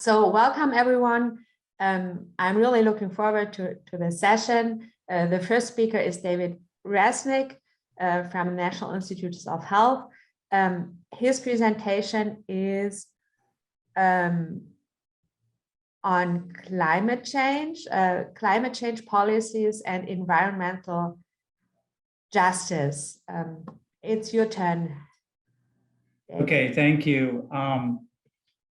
So welcome everyone. I'm really looking forward to the session. The first speaker is David Resnik from the National Institutes of Health. His presentation is on climate change policies and environmental justice. It's your turn, David. Okay, thank you.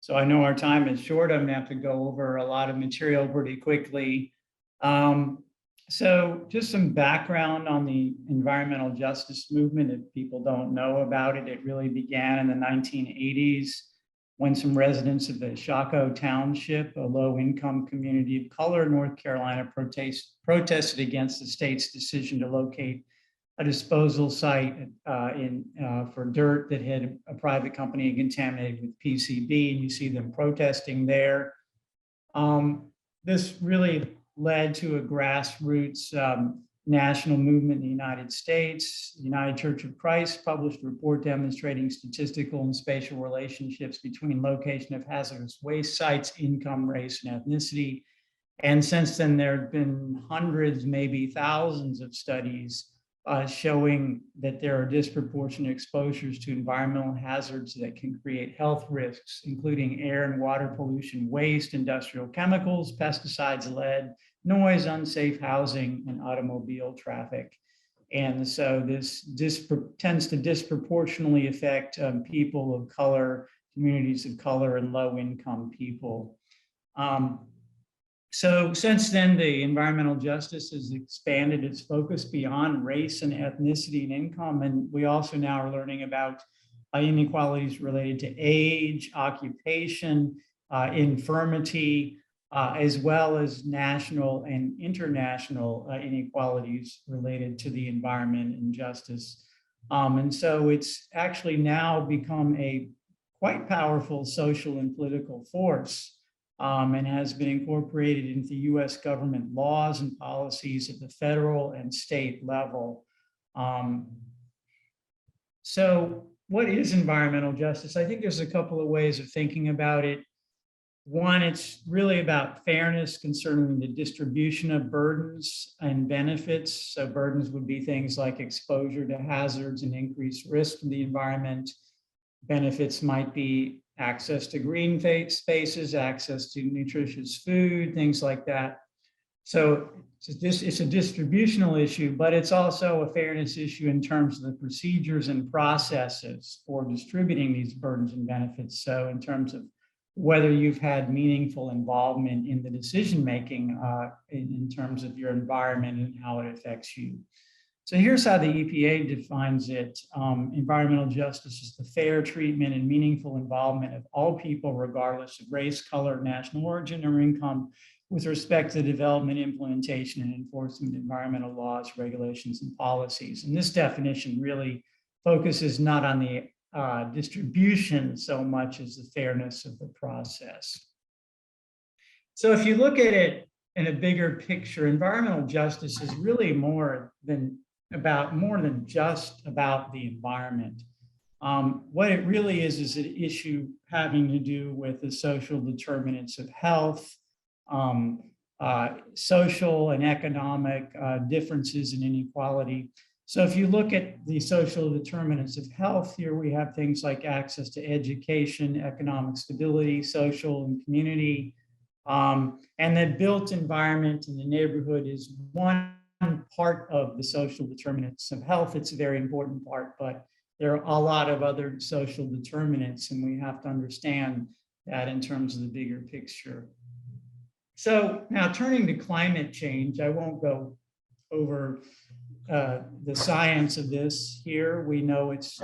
So I know our time is short. I'm gonna have to go over a lot of material pretty quickly. So just some background on the environmental justice movement. If people don't know about it, it really began in the 1980s when some residents of the Chaco Township, a low-income community of color in North Carolina, protested against the state's decision to locate a disposal site for dirt that had a private company contaminated with PCB, and you see them protesting there. This really led to a grassroots national movement in the United States. The United Church of Christ published a report demonstrating statistical and spatial relationships between location of hazardous waste sites, income, race, and ethnicity. And since then, there have been hundreds, maybe thousands of studies showing that there are disproportionate exposures to environmental hazards that can create health risks, including air and water pollution, waste, industrial chemicals, pesticides, lead, noise, unsafe housing, and automobile traffic. And so this tends to disproportionately affect people of color, communities of color, and low-income people. So since then, the environmental justice has expanded its focus beyond race and ethnicity and income. And we also now are learning about inequalities related to age, occupation, infirmity, as well as national and international inequalities related to the environment and justice. And so it's actually now become a quite powerful social and political force. And has been incorporated into US government laws and policies at the federal and state level. So what is environmental justice? I think there's a couple of ways of thinking about it. One, it's really about fairness concerning the distribution of burdens and benefits. So burdens would be things like exposure to hazards and increased risk to the environment. Benefits might be access to green spaces, access to nutritious food, things like that. So it's a distributional issue, but it's also a fairness issue in terms of the procedures and processes for distributing these burdens and benefits. So in terms of whether you've had meaningful involvement in the decision-making in terms of your environment and how it affects you. So here's how the EPA defines it. Environmental justice is the fair treatment and meaningful involvement of all people, regardless of race, color, national origin, or income, with respect to the development, implementation, and enforcement of environmental laws, regulations, and policies. And this definition really focuses not on the distribution so much as the fairness of the process. So if you look at it in a bigger picture, environmental justice is really more than just about the environment. What it really is an issue having to do with the social determinants of health, social and economic differences and inequality. So if you look at the social determinants of health, here we have things like access to education, economic stability, social and community, and the built environment in the neighborhood is one part of the social determinants of health. It's a very important part, but there are a lot of other social determinants, and we have to understand that in terms of the bigger picture. So now turning to climate change, I won't go over the science of this here. We know it's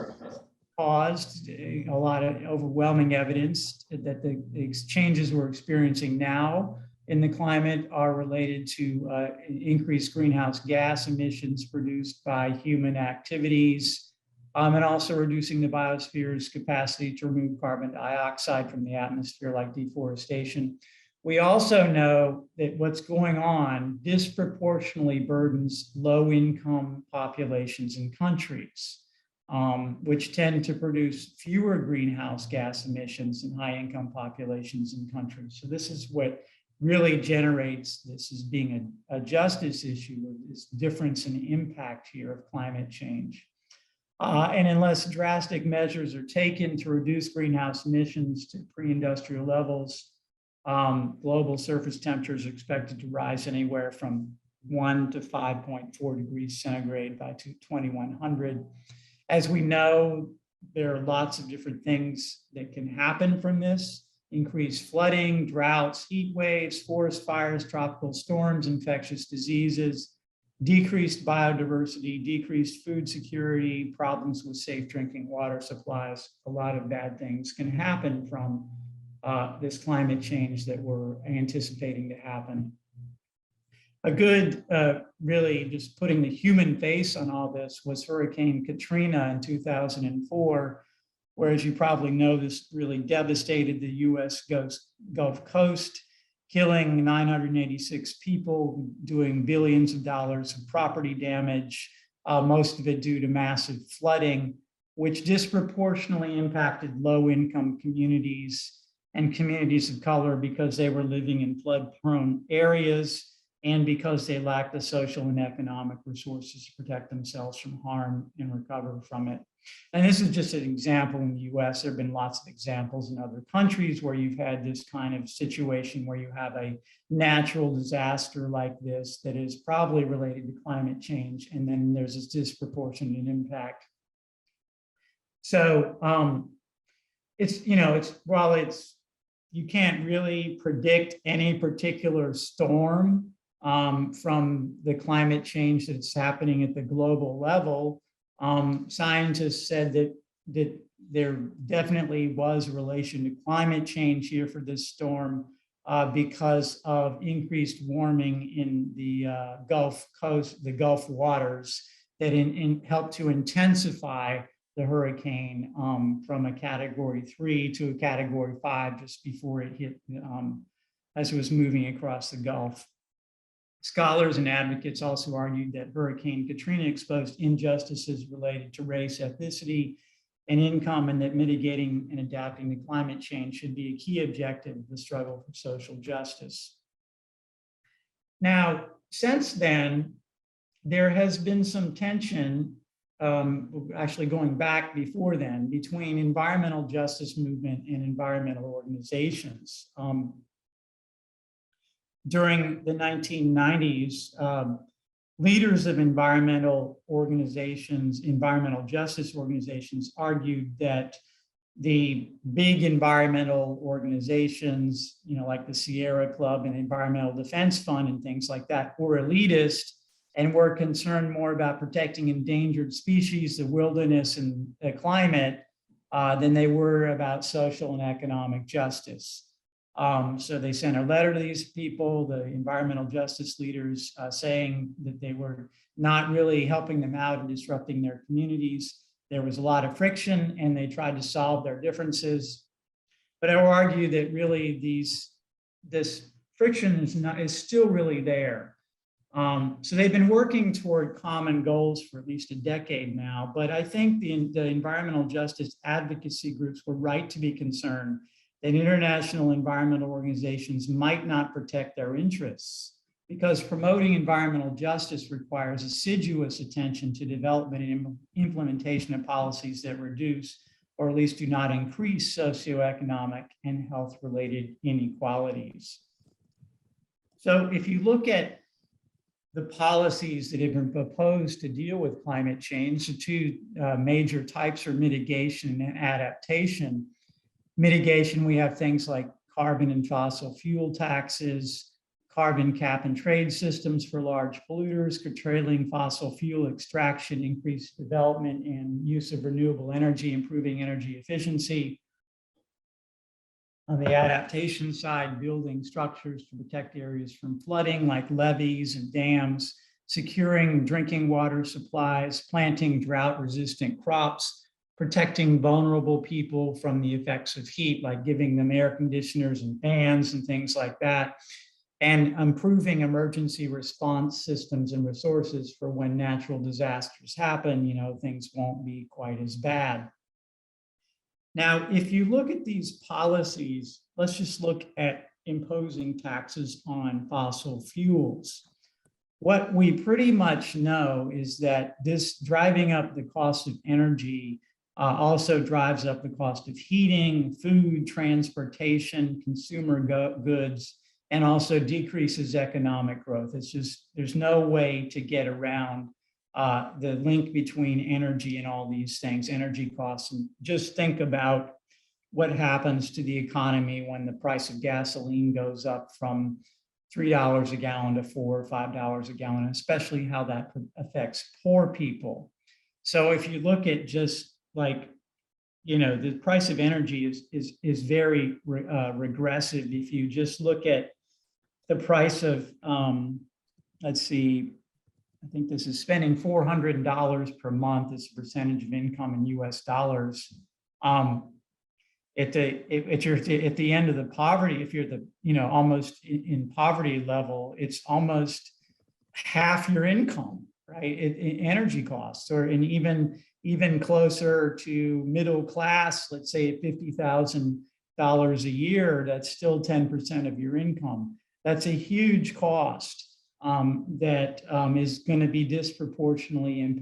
caused a lot of overwhelming evidence that the changes we're experiencing now in the climate are related to increased greenhouse gas emissions produced by human activities, and also reducing the biosphere's capacity to remove carbon dioxide from the atmosphere, like deforestation. We also know that what's going on disproportionately burdens low-income populations and countries. which tend to produce fewer greenhouse gas emissions in high-income populations and countries. So this is what really generates this as being a justice issue, this difference in impact here of climate change. And unless drastic measures are taken to reduce greenhouse emissions to pre-industrial levels, global surface temperatures are expected to rise anywhere from 1 to 5.4 degrees centigrade by 2100. As we know, there are lots of different things that can happen from this: increased flooding, droughts, heat waves, forest fires, tropical storms, infectious diseases, decreased biodiversity, decreased food security, problems with safe drinking water supplies. A lot of bad things can happen from this climate change that we're anticipating to happen. A good, really just putting the human face on all this was Hurricane Katrina in 2004, where, as you probably know, this really devastated the US Gulf Coast, killing 986 people, doing billions of dollars of property damage, most of it due to massive flooding, which disproportionately impacted low-income communities and communities of color because they were living in flood-prone areas and because they lacked the social and economic resources to protect themselves from harm and recover from it. And this is just an example in the US. There have been lots of examples in other countries where you've had this kind of situation where you have a natural disaster like this that is probably related to climate change, and then there's this disproportionate impact. So you can't really predict any particular storm from the climate change that's happening at the global level. Scientists said that there definitely was a relation to climate change here for this storm because of increased warming in the Gulf Coast, the Gulf waters, that helped to intensify the hurricane from a Category 3 to a Category 5 just before it hit as it was moving across the Gulf. Scholars and advocates also argued that Hurricane Katrina exposed injustices related to race, ethnicity, and income, and that mitigating and adapting to climate change should be a key objective of the struggle for social justice. Now, since then, there has been some tension, actually going back before then, between environmental justice movement and environmental organizations. During the 1990s, leaders of environmental organizations, environmental justice organizations, argued that the big environmental organizations, like the Sierra Club and Environmental Defense Fund and things like that, were elitist and were concerned more about protecting endangered species, the wilderness, and the climate than they were about social and economic justice. So they sent a letter to these people, the environmental justice leaders, saying that they were not really helping them out and disrupting their communities. There was a lot of friction, and they tried to solve their differences. But I will argue that really this friction is still really there. So they've been working toward common goals for at least a decade now. But I think the environmental justice advocacy groups were right to be concerned that international environmental organizations might not protect their interests, because promoting environmental justice requires assiduous attention to development and implementation of policies that reduce, or at least do not increase, socioeconomic and health-related inequalities. So if you look at the policies that have been proposed to deal with climate change, the two major types are mitigation and adaptation. Mitigation, we have things like carbon and fossil fuel taxes, carbon cap and trade systems for large polluters, curtailing fossil fuel extraction, increased development and use of renewable energy, improving energy efficiency. On the adaptation side, building structures to protect areas from flooding, like levees and dams, securing drinking water supplies, planting drought-resistant crops, protecting vulnerable people from the effects of heat, like giving them air conditioners and fans and things like that, and improving emergency response systems and resources for when natural disasters happen, things won't be quite as bad. Now, if you look at these policies, let's just look at imposing taxes on fossil fuels. What we pretty much know is that this driving up the cost of energy also drives up the cost of heating, food, transportation, consumer goods, and also decreases economic growth. It's just, there's no way to get around the link between energy and all these things, energy costs. And just think about what happens to the economy when the price of gasoline goes up from $3 a gallon to $4 or $5 a gallon, especially how that affects poor people. So if you look at just like, the price of energy is very regressive. If you just look at the price of, let's see, I think this is spending $400 per month as a percentage of income in US dollars. At the end of the poverty, if you're almost in poverty level, it's almost half your income, right? Energy costs, and even closer to middle class, let's say at $50,000 a year, that's still 10% of your income. That's a huge cost that is going to be disproportionately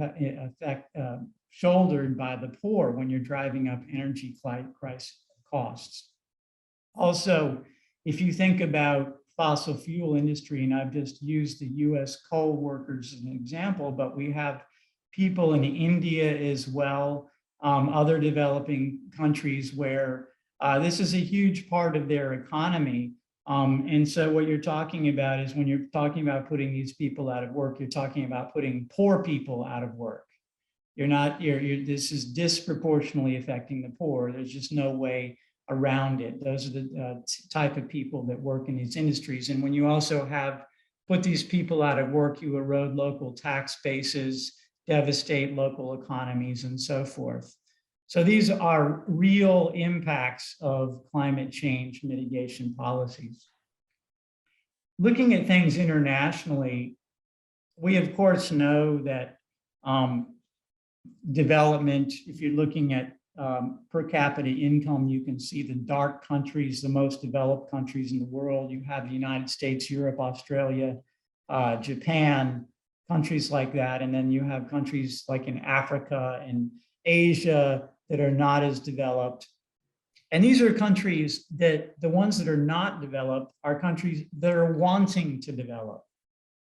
shouldered by the poor when you're driving up energy price costs. Also, if you think about fossil fuel industry, and I've just used the US coal workers as an example, but we have people in India as well, other developing countries where this is a huge part of their economy. And so what you're talking about is when you're talking about putting these people out of work, you're talking about putting poor people out of work. This is disproportionately affecting the poor. There's just no way around it. Those are the type of people that work in these industries. And when you also put these people out of work, you erode local tax bases, devastate local economies, and so forth. So these are real impacts of climate change mitigation policies. Looking at things internationally, we of course know that development, if you're looking at per capita income, you can see the dark countries, the most developed countries in the world. You have the United States, Europe, Australia, Japan, countries like that. And then you have countries like in Africa and Asia that are not as developed. And these are countries that the ones that are not developed are countries that are wanting to develop.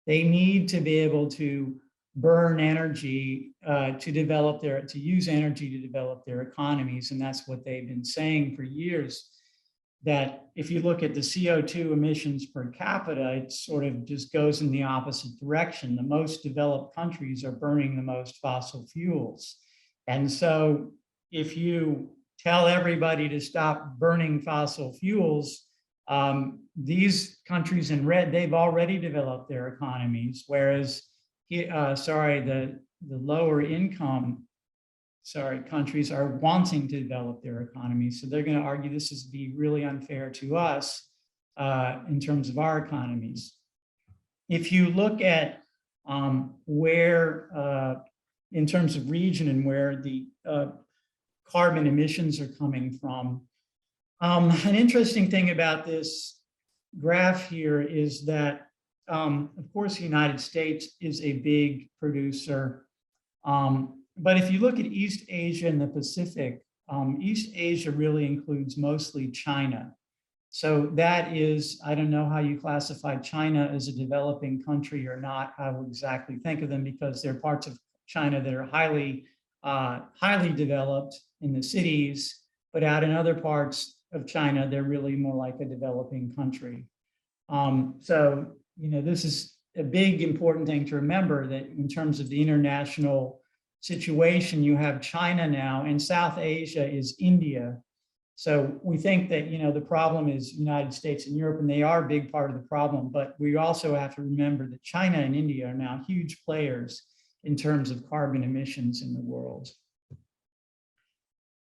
They need to be able to burn energy to use energy to develop their economies. And that's what they've been saying for years, that if you look at the CO2 emissions per capita, it sort of just goes in the opposite direction. The most developed countries are burning the most fossil fuels. And so if you tell everybody to stop burning fossil fuels, these countries in red, they've already developed their economies, whereas the lower income countries are wanting to develop their economies. So they're going to argue this is really unfair to us in terms of our economies. If you look at where, in terms of region and where the carbon emissions are coming from, an interesting thing about this graph here is that, of course, the United States is a big producer. But if you look at East Asia and the Pacific, East Asia really includes mostly China. So that is, I don't know how you classify China as a developing country or not, how to exactly think of them, because there are parts of China that are highly developed in the cities, but out in other parts of China, they're really more like a developing country. So, this is a big important thing to remember, that in terms of the international situation, you have China now, and South Asia is India. So we think that, the problem is United States and Europe, and they are a big part of the problem, but we also have to remember that China and India are now huge players in terms of carbon emissions in the world.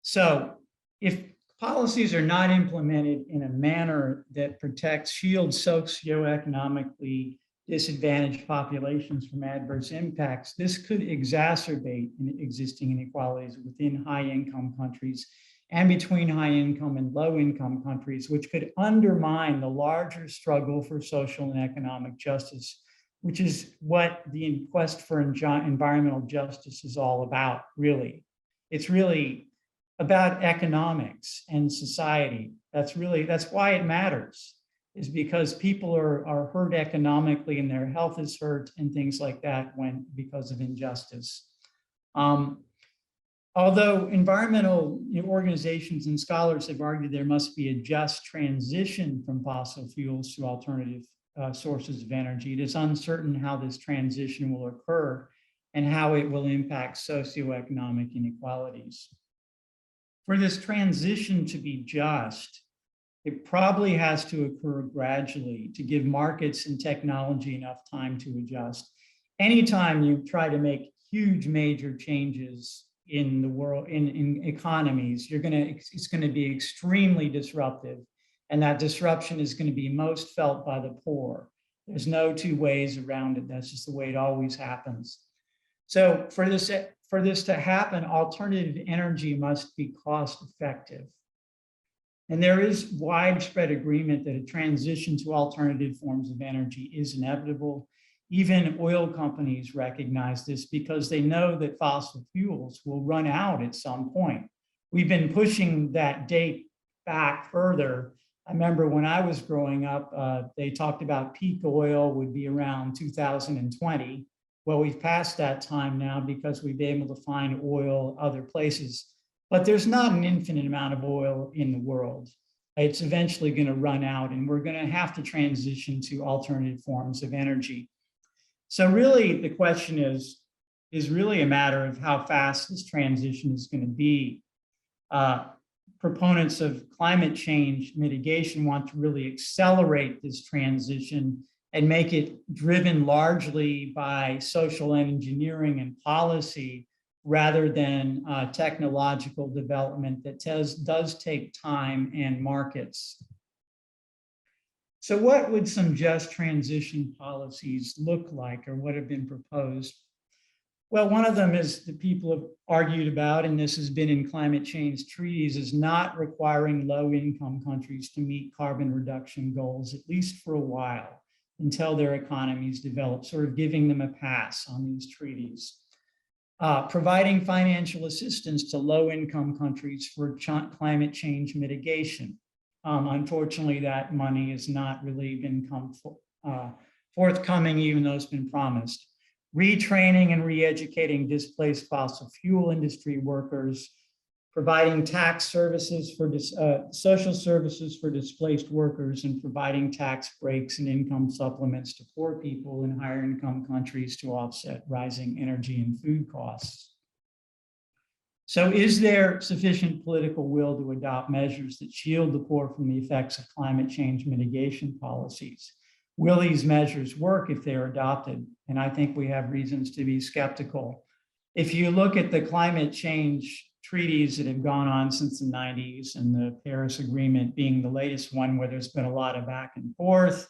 So if policies are not implemented in a manner that protects, shields socioeconomically disadvantaged populations from adverse impacts, this could exacerbate existing inequalities within high-income countries and between high-income and low-income countries, which could undermine the larger struggle for social and economic justice, which is what the quest for environmental justice is all about, really. It's really about economics and society. That's why it matters, is because people are hurt economically and their health is hurt and things like that because of injustice. Although environmental organizations and scholars have argued there must be a just transition from fossil fuels to alternative sources of energy, it is uncertain how this transition will occur and how it will impact socioeconomic inequalities. For this transition to be just, it probably has to occur gradually to give markets and technology enough time to adjust. Anytime you try to make huge major changes in the world, in economies, it's going to be extremely disruptive, and that disruption is going to be most felt by the poor. There's no two ways around it. That's just the way it always happens. So for this to happen, alternative energy must be cost effective. And there is widespread agreement that a transition to alternative forms of energy is inevitable. Even oil companies recognize this because they know that fossil fuels will run out at some point. We've been pushing that date back further. I remember when I was growing up, they talked about peak oil would be around 2020. Well, we've passed that time now because we've been able to find oil other places. But there's not an infinite amount of oil in the world. It's eventually going to run out, and we're going to have to transition to alternative forms of energy. So really, the question is really a matter of how fast this transition is going to be. Proponents of climate change mitigation want to really accelerate this transition and make it driven largely by social engineering and policy rather than technological development that does take time and markets. So what would some just transition policies look like, or what have been proposed? Well, one of them is that people have argued about, and this has been in climate change treaties, is not requiring low-income countries to meet carbon reduction goals, at least for a while, until their economies develop, sort of giving them a pass on these treaties. Providing financial assistance to low-income countries for climate change mitigation. Unfortunately, that money has not really been forthcoming, even though it's been promised. Retraining and re-educating displaced fossil fuel industry workers, providing tax services for social services for displaced workers, and providing tax breaks and income supplements to poor people in higher income countries to offset rising energy and food costs. So is there sufficient political will to adopt measures that shield the poor from the effects of climate change mitigation policies? Will these measures work if they're adopted? And I think we have reasons to be skeptical. If you look at the climate change treaties that have gone on since the 90s, and the Paris Agreement being the latest one where there's been a lot of back and forth.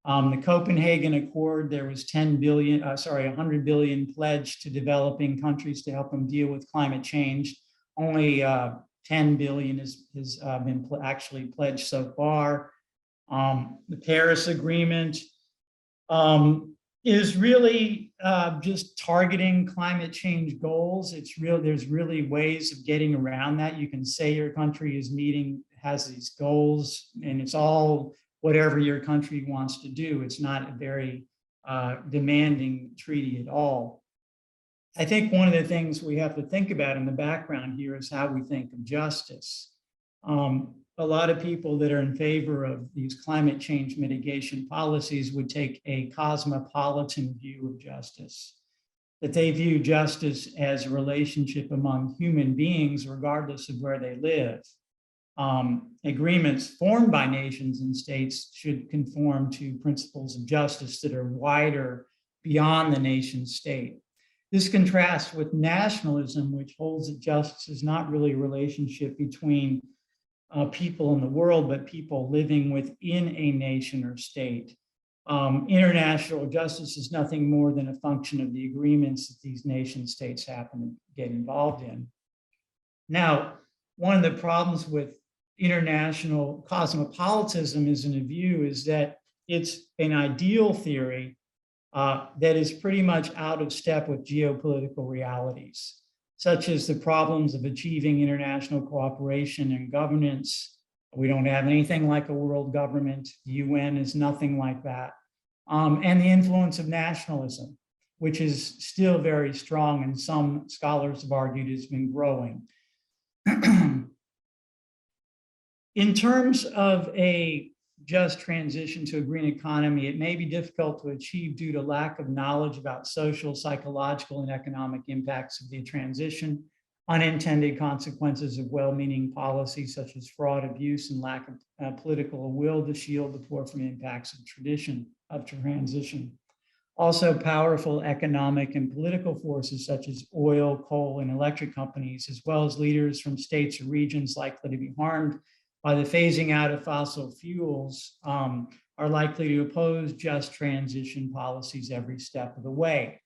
The Copenhagen Accord, there was 100 billion pledged to developing countries to help them deal with climate change. Only 10 billion has been actually pledged so far. The Paris Agreement is really just targeting climate change goals. There's really ways of getting around that. You can say your country has these goals, and it's all whatever your country wants to do. It's not a very demanding treaty at all. I think one of the things we have to think about in the background here is how we think of justice. A lot of people that are in favor of these climate change mitigation policies would take a cosmopolitan view of justice, that they view justice as a relationship among human beings, regardless of where they live. Agreements formed by nations and states should conform to principles of justice that are wider beyond the nation state. This contrasts with nationalism, which holds that justice is not really a relationship between people in the world, but people living within a nation or state. International justice is nothing more than a function of the agreements that these nation states happen to get involved in. Now, one of the problems with international cosmopolitanism is in a view is that it's an ideal theory that is pretty much out of step with geopolitical realities, such as the problems of achieving international cooperation and governance. We don't have anything like a world government. The UN is nothing like that. And the influence of nationalism, which is still very strong, and some scholars have argued has been growing. In terms of a just transition to a green economy, it may be difficult to achieve due to lack of knowledge about social, psychological, and economic impacts of the transition, unintended consequences of well-meaning policies such as fraud, abuse, and lack of political will to shield the poor from impacts of transition. Also, powerful economic and political forces such as oil, coal, and electric companies, as well as leaders from states or regions likely to be harmed by the phasing out of fossil fuels, are likely to oppose just transition policies every step of the way.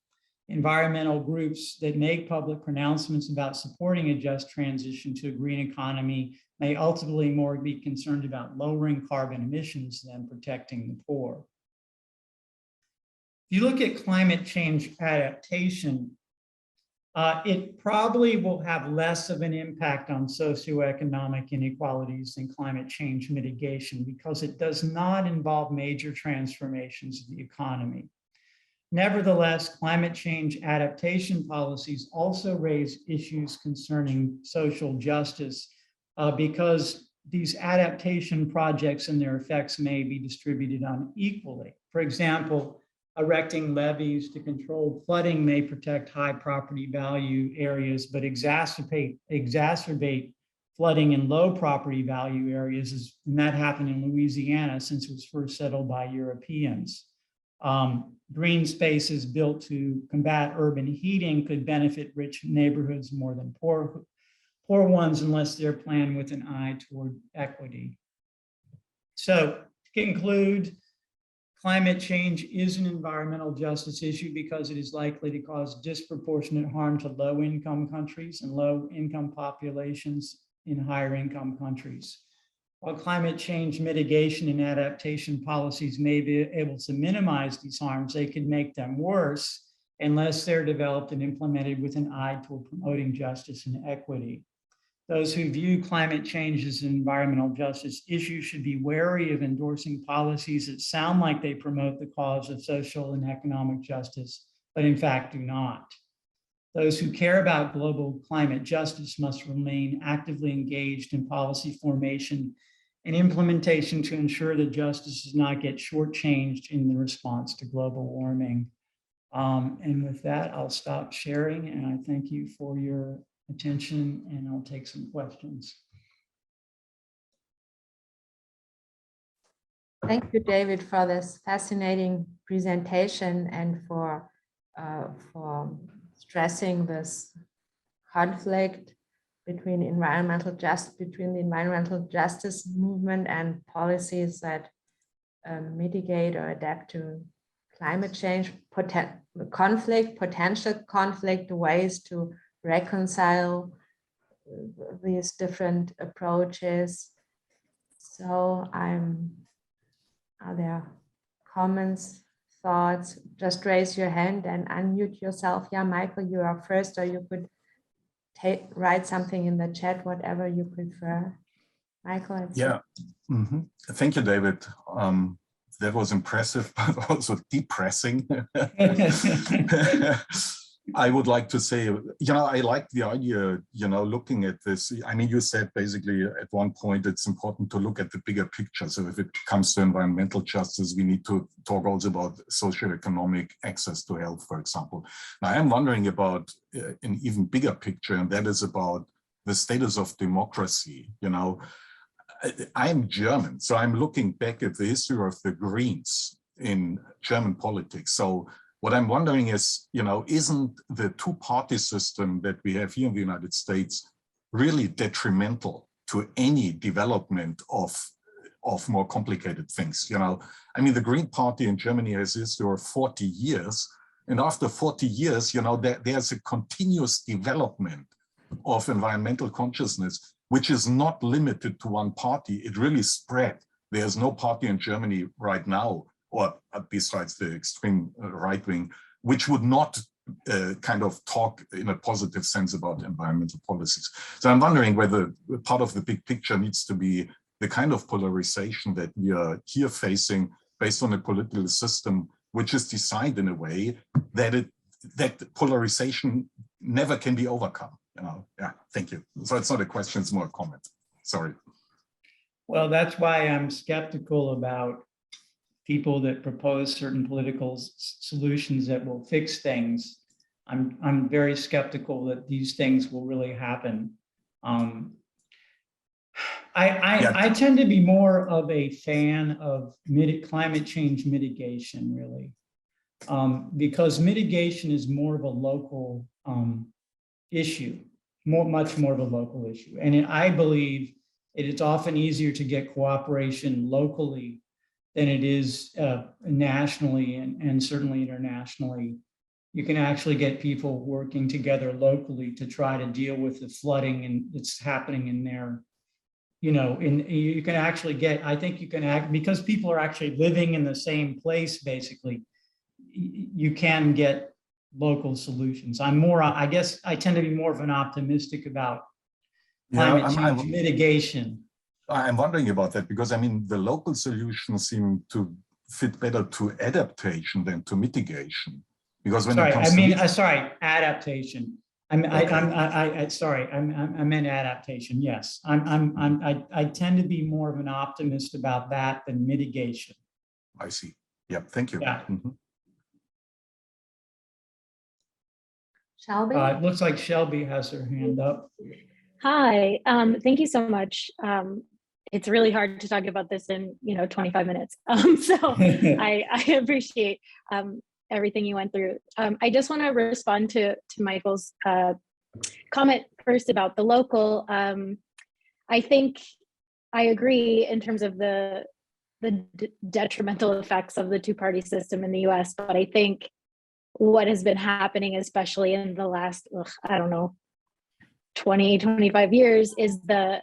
Environmental groups that make public pronouncements about supporting a just transition to a green economy may ultimately more be concerned about lowering carbon emissions than protecting the poor. If you look at climate change adaptation, it probably will have less of an impact on socioeconomic inequalities than climate change mitigation because it does not involve major transformations of the economy. Nevertheless, climate change adaptation policies also raise issues concerning social justice because these adaptation projects and their effects may be distributed unequally. For example, erecting levees to control flooding may protect high property value areas, but exacerbate flooding in low property value areas, and that happened in Louisiana since it was first settled by Europeans. Green spaces built to combat urban heating could benefit rich neighborhoods more than poor ones unless they're planned with an eye toward equity. So to conclude, climate change is an environmental justice issue because it is likely to cause disproportionate harm to low-income countries and low-income populations in higher-income countries. While climate change mitigation and adaptation policies may be able to minimize these harms, they could make them worse unless they're developed and implemented with an eye toward promoting justice and equity. Those who view climate change as an environmental justice issue should be wary of endorsing policies that sound like they promote the cause of social and economic justice, but in fact do not. Those who care about global climate justice must remain actively engaged in policy formation and implementation to ensure that justice does not get shortchanged in the response to global warming. And with that, I'll stop sharing, and I thank you for your attention, and I'll take some questions. Thank you, David, for this fascinating presentation and for stressing this conflict between the environmental justice movement and policies that mitigate or adapt to climate change, potential conflict, ways to reconcile these different approaches. So are there comments, thoughts? Just raise your hand and unmute yourself. Yeah, Michael, you are first, or you could write something in the chat, whatever you prefer. Michael. Yeah, thank you, David. That was impressive, but also depressing. I would like to say, I like the idea, looking at this. I mean, you said basically at one point, it's important to look at the bigger picture. So if it comes to environmental justice, we need to talk also about socioeconomic access to health, for example. Now, I'm wondering about an even bigger picture, and that is about the status of democracy. I'm German, so I'm looking back at the history of the Greens in German politics. So what I'm wondering is, isn't the two-party system that we have here in the United States really detrimental to any development of more complicated things. You know, I mean, the Green Party in Germany has history of 40 years. And after 40 years, you know, there's a continuous development of environmental consciousness, which is not limited to one party. It really spread. There's no party in Germany right now, or besides the extreme right wing, which would not kind of talk in a positive sense about environmental policies. So I'm wondering whether part of the big picture needs to be the kind of polarization that we are here facing based on a political system which is designed in a way that that polarization never can be overcome. You know, yeah, thank you. So it's not a question, it's more a comment. Sorry. Well, that's why I'm skeptical about people that propose certain political solutions that will fix things. I'm very skeptical that these things will really happen. I tend to be more of a fan of climate change mitigation, really, because mitigation is more of a local issue, much more of a local issue. And I believe it's often easier to get cooperation locally than it is nationally and certainly internationally. You can actually get people working together locally to try to deal with the flooding that's happening in there. You know, you can actually get, I think you can act, because people are actually living in the same place, basically, you can get local solutions. I guess I tend to be more of an optimistic about climate change mitigation. I'm wondering about that because, I mean, the local solutions seem to fit better to adaptation than to mitigation. Because when it comes sorry, adaptation. I meant adaptation. Yes, I tend to be more of an optimist about that than mitigation. I see. Yeah, thank you. Yeah. Shelby? It looks like Shelby has her hand up. Hi, thank you so much. It's really hard to talk about this in 25 minutes. So I appreciate everything you went through. I just want to respond to Michael's comment first about the local. I think I agree in terms of the detrimental effects of the two-party system in the US, but I think what has been happening, especially in the last, 20, 25 years, is the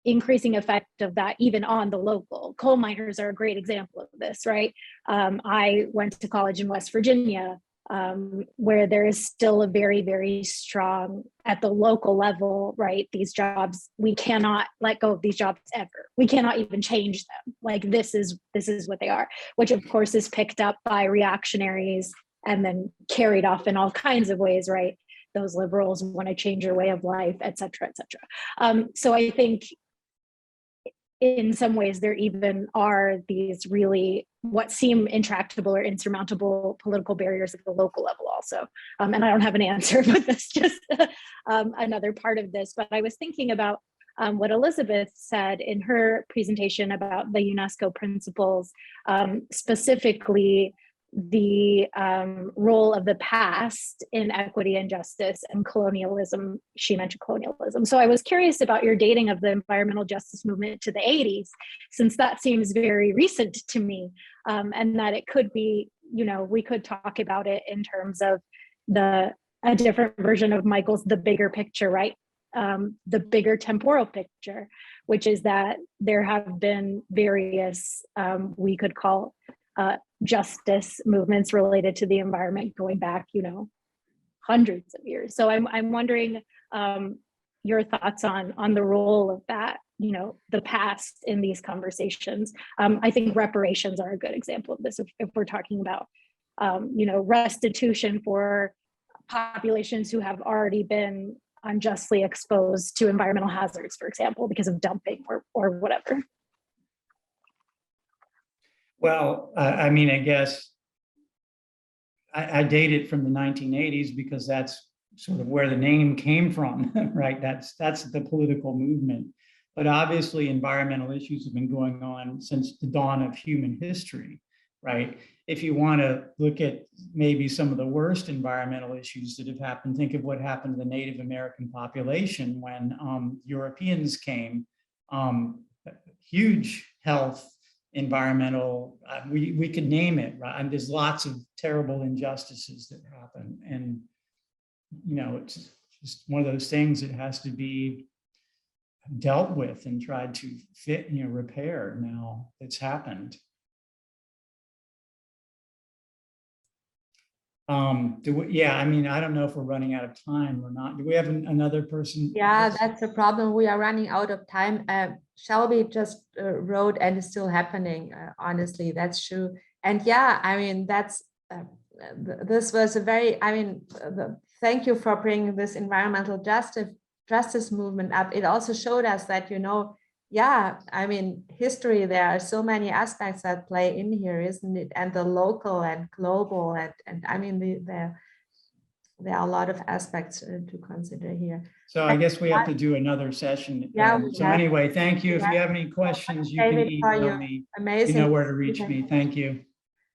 increasing effect of that even on the local. Coal miners are a great example of this, right? I went to college in West Virginia, where there is still a very, very strong, at the local level, right? These jobs, we cannot let go of these jobs ever. We cannot even change them. Like this is what they are, which of course is picked up by reactionaries and then carried off in all kinds of ways, right? Those liberals want to change your way of life, et cetera, et cetera. So I think in some ways there even are these really what seem intractable or insurmountable political barriers at the local level also. And I don't have an answer, but that's just another part of this. But I was thinking about what Elizabeth said in her presentation about the UNESCO principles, specifically the role of the past in equity and justice and colonialism. She mentioned colonialism. So I was curious about your dating of the environmental justice movement to the 80s, since that seems very recent to me, and that it could be, we could talk about it in terms of a different version of Michael's The Bigger Picture, right? The bigger temporal picture, which is that there have been various, we could call justice movements related to the environment going back, hundreds of years. So I'm wondering your thoughts on the role of that, the past in these conversations. I think reparations are a good example of this if we're talking about, restitution for populations who have already been unjustly exposed to environmental hazards, for example, because of dumping or whatever. Well, I mean, I guess I date it from the 1980s because that's sort of where the name came from, right? That's the political movement. But obviously, environmental issues have been going on since the dawn of human history, right? If you want to look at maybe some of the worst environmental issues that have happened, think of what happened to the Native American population when Europeans came. Huge health, environmental, we could name it, right? And there's lots of terrible injustices that happen. And, you know, it's just one of those things that has to be dealt with and tried to repair now that's happened. Yeah, I mean, I don't know if we're running out of time or not. Do we have another person? Yeah, that's a problem. We are running out of time. Shelby just wrote, and it's still happening. Honestly, that's true. And yeah, I mean, that's this was a very, I mean, thank you for bringing this environmental justice movement up. It also showed us that, you know, yeah, I mean, history, there are so many aspects that play in here, isn't it? And the local and global, and I mean, there are a lot of aspects to consider here. So I guess we have to do another session. Yeah. So anyway, thank you. If you have any questions, you can David, for email your me. You amazing. know where to reach me. Thank you.